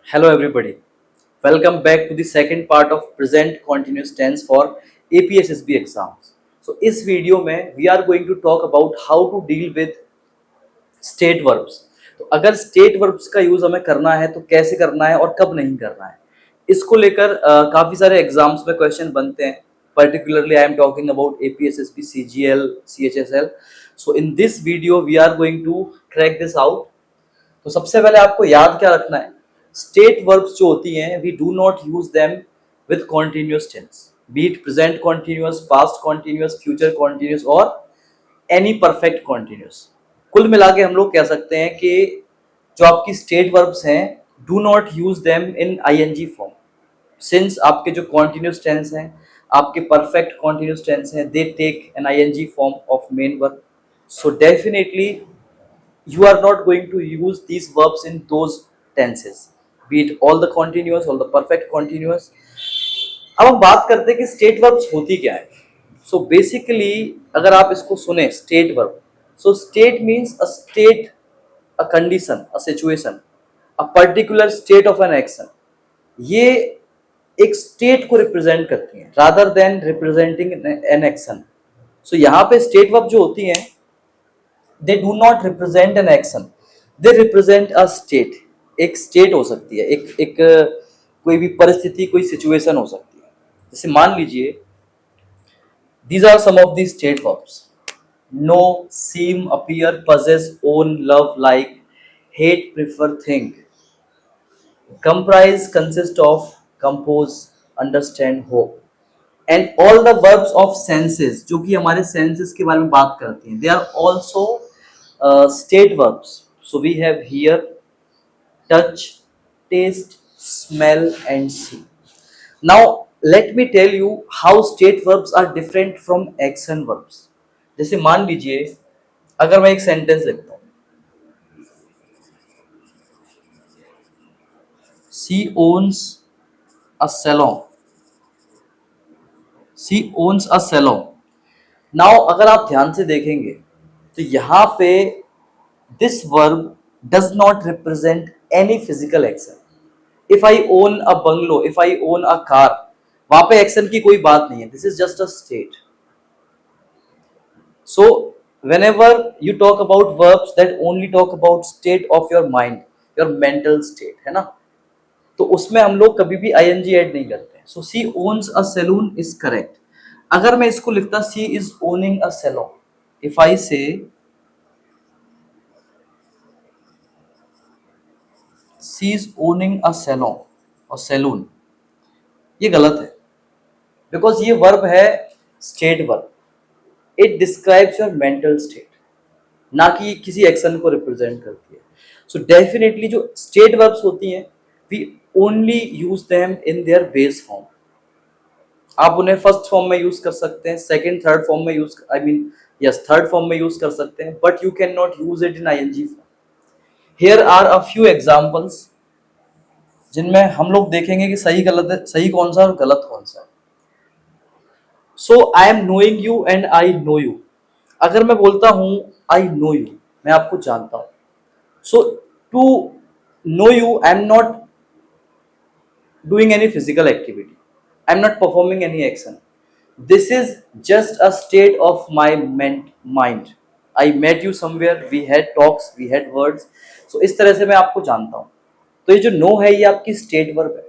Hello everybody. Welcome back to the second part of present continuous tense for APSSB exams. So इस video में we are going to talk about how to deal with state verbs. तो अगर state verbs का use हमें करना है तो कैसे करना है और कब नहीं करना है, इसको लेकर काफी सारे एग्जाम्स में क्वेश्चन बनते हैं. Particularly I am talking about APSSB, CGL, CHSL. So in this video we are going to crack this out. तो सबसे पहले आपको याद क्या रखना है, स्टेट वर्ब्स जो होती हैं we do not use them with continuous tense, be it present continuous, past continuous, future continuous और एनी परफेक्ट कॉन्टिन्यूअस. कुल मिला के हम लोग कह सकते हैं कि जो आपकी स्टेट वर्ब्स हैं do not use them in ING form, since आपके जो कॉन्टिन्यूअस टेंस हैं, आपके परफेक्ट कॉन्टिन्यूअस टेंस हैं, they take an ING form of main verb. So definitely you are not going to use these verbs in those tenses, be it all the continuous or the perfect continuous. अब हम बात करते हैं कि state verbs होती क्या है. So basically अगर आप इसको सुने state verb, so state means a state, a condition, a situation, a particular state of an action. ये एक स्टेट को रिप्रेजेंट करती है rather than representing an action. So यहाँ पे स्टेट वर्ब जो होती हैं they do not represent an action, they represent a state. एक स्टेट हो सकती है, एक कोई भी परिस्थिति, कोई सिचुएशन हो सकती है. जैसे मान लीजिए these are some of the state verbs: know, seem, appear, possess, own, love, like, hate, prefer, think. Comprise, consist of, compose, understand, hope. And all the verbs of senses, जो कि हमारे सेंसेस के बारे में बात करती हैं, they are also state verbs. So we have here touch, taste, smell and see. Now let me tell you how state verbs are different from action verbs. जैसे मान लीजिए अगर मैं एक सेंटेंस लिखता हूं, she owns a saloon, she owns a saloon. Now अगर आप ध्यान से देखेंगे तो यहाँ पे this verb does not represent any physical action. If I own a bungalow, if I own a car, वहां पे एक्शन की कोई बात नहीं है. This is just a state. So whenever you talk about verbs that only talk about state of your mind, your mental state, है ना, तो उसमें हम लोग कभी भी आईएनजी ऐड नहीं करते. So she owns a saloon is correct. अगर मैं इसको लिखता she is owning a saloon, if I say she is owning a saloon और सैलून, ये गलत है बिकॉज ये वर्ब है state verb. It describes your mental state, ना कि किसी एक्शन को रिप्रेजेंट करती है. सो डेफिनेटली जो स्टेट वर्ब्स होती हैं we only use them in their base form. आप उन्हें फर्स्ट फॉर्म में यूज कर सकते हैं, सेकंड थर्ड फॉर्म में use, I mean yes third form में यूज कर सकते हैं, but you can not use it in ING form. Here are a few examples जिनमें हम लोग देखेंगे कि सही गलत है, सही कौन सा और गलत कौन सा. So I am knowing you and I know you. अगर मैं बोलता हूं आई नो यू, मैं आपको जानता हूं. So to know you I am not doing any physical activity, I'm not performing any action. This is just a state of my mind. I met you somewhere, we had talks, we had words. So इस तरह से मैं आपको जानता हूं. तो ये जो नो है ये आपकी स्टेट वर्ब है,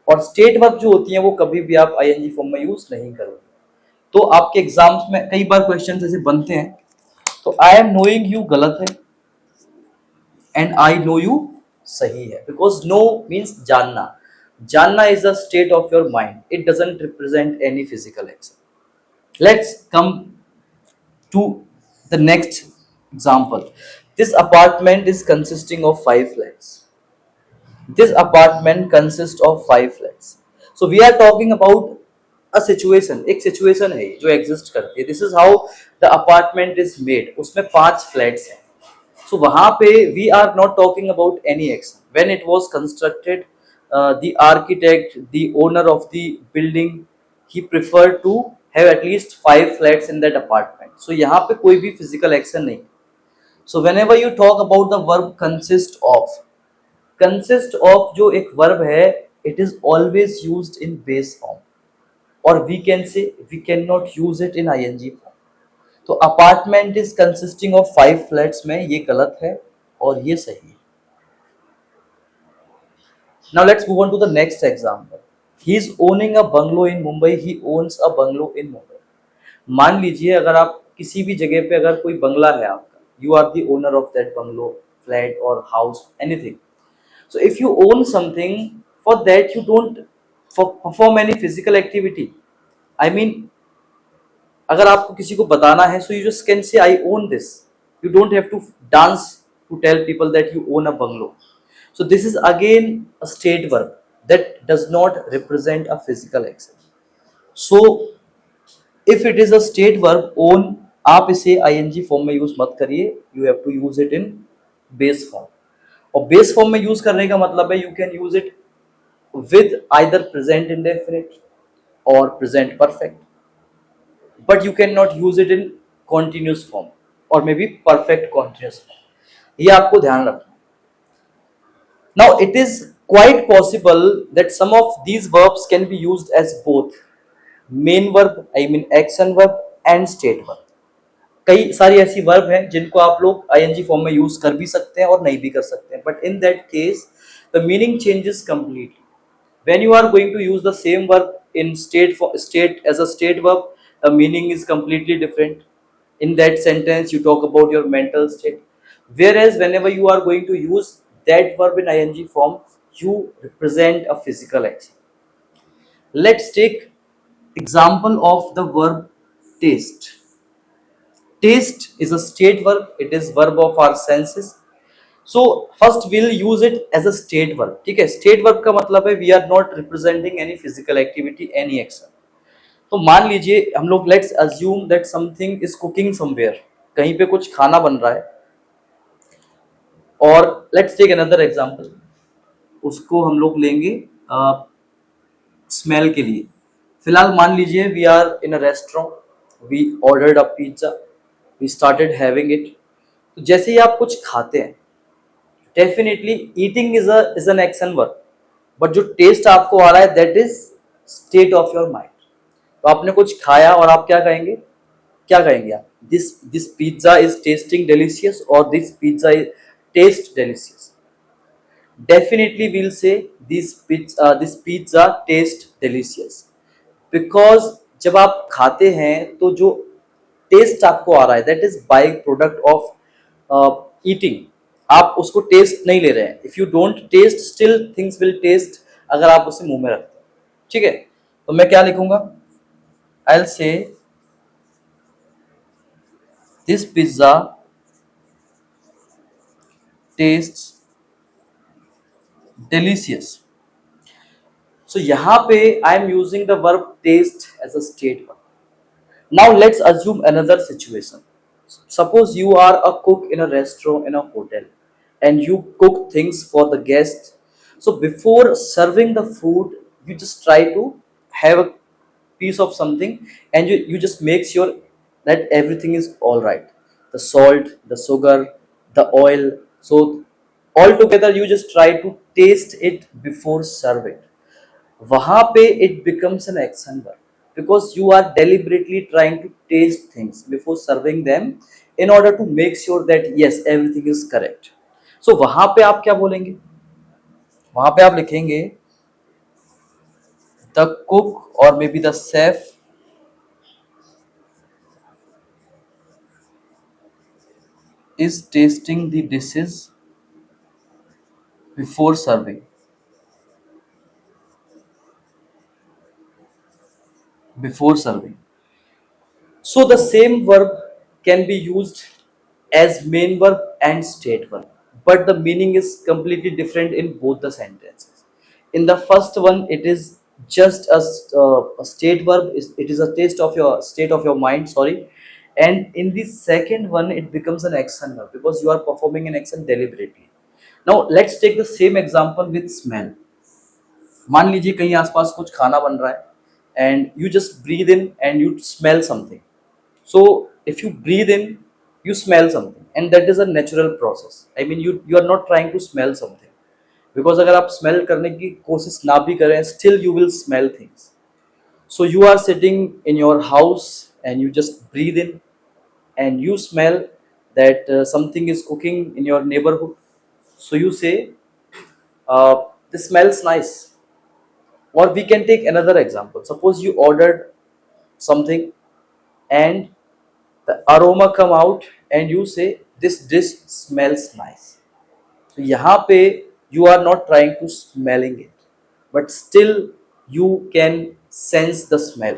और स्टेट वर्ब जो होती है वो कभी भी आप आईएनजी फॉर्म में यूज नहीं करोगे. तो आपके एग्जाम्स में कई बार क्वेश्चन ऐसे बनते हैं. तो आई एम नोइंग यू गलत है एंड आई नो यू सही है, बिकॉज नो मीन्स जानना. जानना is a state of your mind. It doesn't represent any physical action. Let's come to the next example. This apartment is consisting of 5 flats. This apartment consists of 5 flats. So we are talking about a situation. एक situation है जो exist करती है. This is how the apartment is made. उसमें 5 flats हैं. So वहाँ पे we are not talking about any action. When it was constructed, the architect, the owner of the building, he preferred to have at least 5 flats in that apartment. So यहाँ पे कोई भी physical action नहीं. So whenever you talk about the verb consist of, consist of जो एक verb है, it is always used in base form, और we can say we can not use it in ING form. तो apartment is consisting of 5 flats में ये गलत है और ये सही है। Now let's move on to the next example. He is owning a bungalow in Mumbai, he owns a bungalow in Mumbai. मान लीजिए अगर आप किसी भी जगह पे अगर कोई बंगला है आपका, you are the owner of that bungalow, flat और house, anything. So if you own something, for that you don't perform any physical activity. I mean, अगर आपको किसी को बताना है, so you just can say I own this. You don't have to dance to tell people that you own a bungalow. So this is again a state verb that does not represent a physical action. So if it is a state verb own, आप इसे ing form में use मत करिए, you have to use it in base form. और base form में use करने का मतलब है you can use it with either present indefinite और present perfect, but you can not use it in continuous form और may be perfect continuous form. ये आपको ध्यान रखना। Now it is quite possible that some of these verbs can be used as both main verb, I mean action verb, and state verb. कई सारी ऐसी verb हैं जिनको आप लोग आईएनजी फॉर्म में यूज कर भी सकते हैं और नहीं भी कर सकते हैं, but in that case the meaning changes completely. When you are going to use the same verb in state as a state verb, the meaning is completely different. in that sentence you talk about your mental state, whereas whenever you are going to use that verb in ing form, you represent a physical action. Let's take example of the verb taste. Taste is a state verb, it is verb of our senses. So first we'll use it as a state verb. ठीक है, state verb का मतलब है we are not representing any physical activity, any action. तो मान लीजिए हम लोग let's assume that something is cooking somewhere, कहीं पे कुछ खाना बन रहा है, और let's take another example, उसको हम लोग लेंगे स्मेल के लिए। फिलहाल मान लीजिए we are in a restaurant, we ordered a pizza, we started having it. तो जैसे ही आप कुछ खाते हैं, definitely eating is an action verb, but जो टेस्ट आपको आ रहा है that is state of your mind. तो आपने कुछ खाया और आप क्या कहेंगे, क्या कहेंगे आप, this pizza is tasting delicious और this pizza is taste delicious. Definitely we'll say this pizza taste delicious, because जब आप खाते हैं तो जो टेस्ट आपको आ रहा है that is by product of eating, आप उसको टेस्ट नहीं ले रहे हैं। If you don't taste still things will taste, अगर आप उसे मुंह में रखते हैं। ठीक है, तो मैं क्या लिखूंगा, I will say this pizza taste delicious. So यहां पे I am using the verb taste as a state verb. Now let's assume another situation. Suppose you are a cook in a restaurant in a hotel and you cook things for the guests. So before serving the food, you just try to have a piece of something and you just make sure that everything is all right. The salt, the sugar, the oil. So all together you just try to taste it before serving. वहां पे it becomes an action verb because you are deliberately trying to taste things before serving them in order to make sure that yes everything is correct. So वहां पे आप क्या बोलेंगे, वहां पे आप लिखेंगे the cook or maybe the chef is tasting the dishes before serving. Before serving. So the same verb can be used as main verb and state verb, but the meaning is completely different in both the sentences. In the first one, it is just a state verb. It is a taste of your state of your mind. Sorry, and in the second one, it becomes an action verb because you are performing an action deliberately. Now let's take the same example with smell. मान लीजिए कहीं आसपास कुछ खाना बन रहा है and you just breathe in and you smell something. So if you breathe in, you smell something, and that is a natural process. I mean, you are not trying to smell something. Because अगर आप smell करने की कोशिश ना भी करें, still you will smell things. So you are sitting in your house and you just breathe in and you smell that something is cooking in your neighborhood. So you say, this smells nice. Or we can take another example. Suppose you ordered something and the aroma come out and you say, this dish smells nice. So यहाँ पे you are not trying to smelling it, but still you can sense the smell.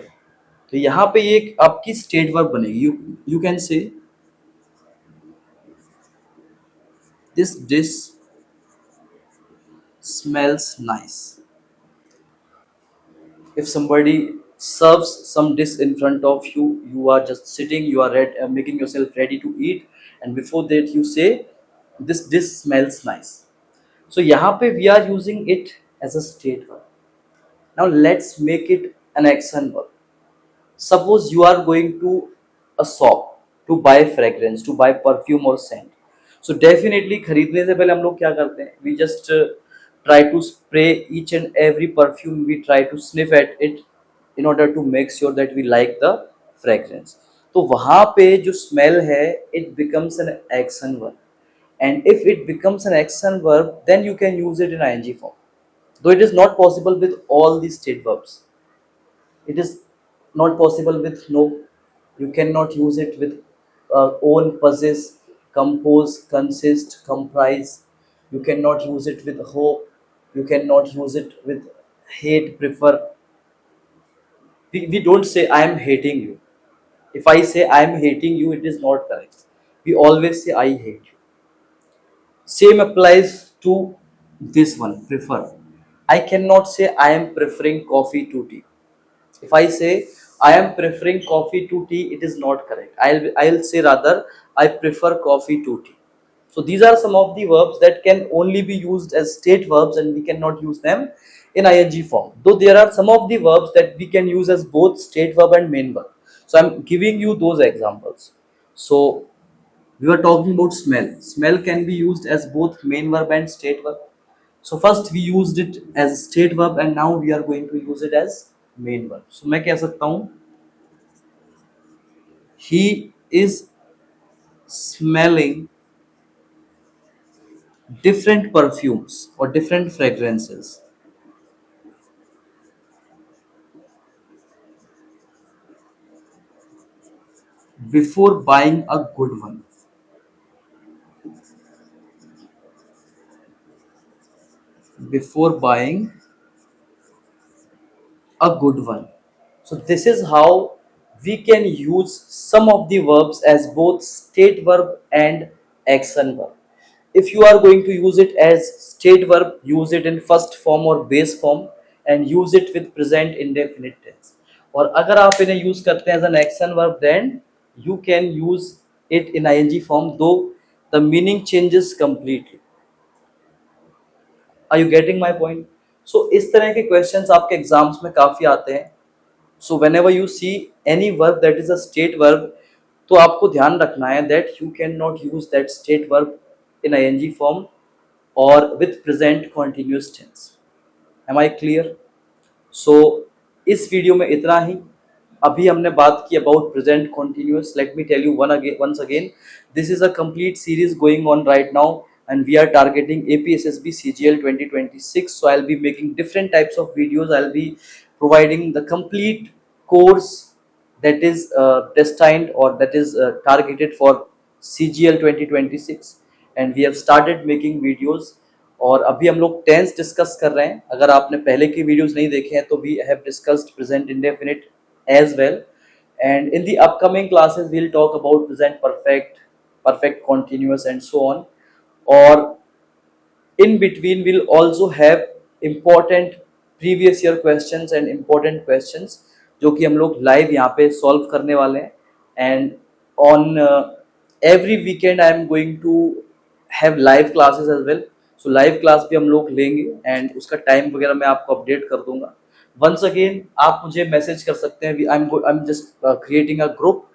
तो यहाँ पे ये एक आपकी state verb बनेगी. You can say this dish smells nice. If somebody serves some dish in front of you, you are just sitting, you are making yourself ready to eat, and before that you say this dish smells nice. So यहाँ पे we are using it as a state verb. Now let's make it an action verb. Suppose you are going to a shop to buy fragrance, to buy perfume or scent. So definitely खरीदने से पहले हम लोग क्या करते हैं? We just try to spray each and every perfume. We try to sniff at it in order to make sure that we like the fragrance. तो वहाँ पे जो smell है, it becomes an action verb. And if it becomes an action verb, then you can use it in ing form. Though it is not possible with all the state verbs. It is not possible with no. You cannot use it with own, possess, compose, consist, comprise. You cannot use it with hope. You cannot use it with hate, prefer. We don't say I am hating you. If I say I am hating you, it is not correct. We always say I hate you. Same applies to this one, prefer. I cannot say I am preferring coffee to tea. If I say I am preferring coffee to tea, it is not correct. I'll say rather I prefer coffee to tea. So these are some of the verbs that can only be used as state verbs, and we cannot use them in ing form. Though there are some of the verbs that we can use as both state verb and main verb. So I'm giving you those examples. So we were talking about smell. Smell can be used as both main verb and state verb. So first we used it as state verb and now we are going to use it as main verb. So मैं कह सकता हूँ he is smelling different perfumes or different fragrances before buying a good one. Before buying a good one. So this is how we can use some of the verbs as both state verb and action verb. If you are going to use it as state verb, use it in first form or base form and use it with present indefinite tense. और अगर आप इन्हें use करते हैं as an action verb, then you can use it in ing form, though the meaning changes completely. Are you getting my point? So इस तरह के questions आपके exams में काफी आते हैं. So whenever you see any verb that is a state verb, तो आपको ध्यान रखना है that you cannot use that state verb in ing form or with present continuous tense. Am I clear? So इस वीडियो में इतना ही. अभी हमने बात की about present continuous. Let me tell you once again, this is a complete series going on right now and we are targeting APSSB CGL 2026. So I'll be making different types of videos. I'll be providing the complete course that is destined or that is targeted for CGL 2026 and we have started making videos. और अभी हम लोग tense discuss कर रहे हैं. अगर आपने पहले की वीडियोस नहीं देखे हैं तो we have discussed present indefinite as well, and in the upcoming classes we'll talk about present perfect, perfect continuous and so on. Or in between we'll also have important previous year questions and important questions जो कि हम लोग live यहाँ पे solve करने वाले हैं. And on every weekend I am going to have live classes as well. So live class भी हम लोग लेंगे and उसका टाइम वगैरह मैं आपको अपडेट कर दूंगा. Once again आप मुझे मैसेज कर सकते हैं. I'm just creating a group.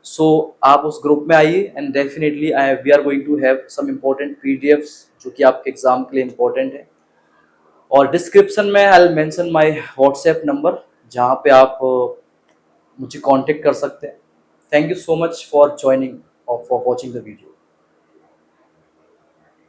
So आप उस ग्रुप में आइए and definitely we are going to have some important PDFs जो कि आपके एग्जाम के लिए important है. और डिस्क्रिप्शन में I will mention my WhatsApp number, जहाँ पे आप मुझे कांटेक्ट कर सकते हैं। Thank you so much for joining और फॉर वॉचिंग द वीडियो।